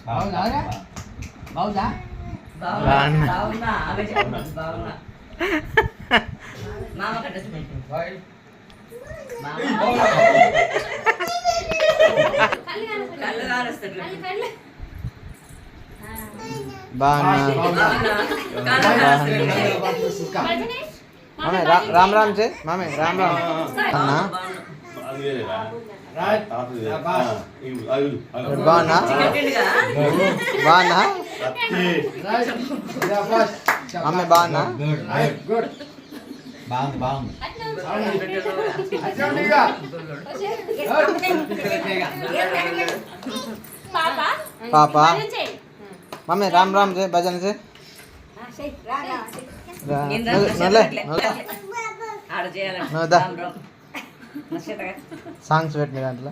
బాగుందా मामे राम राम से मामे राम राम अन्ना बाना बाना मामे बाना బాగుంది బాగుంది पापा मामे राम राम से भजन से సాంగ్స్ పెట్టిన దాంట్లో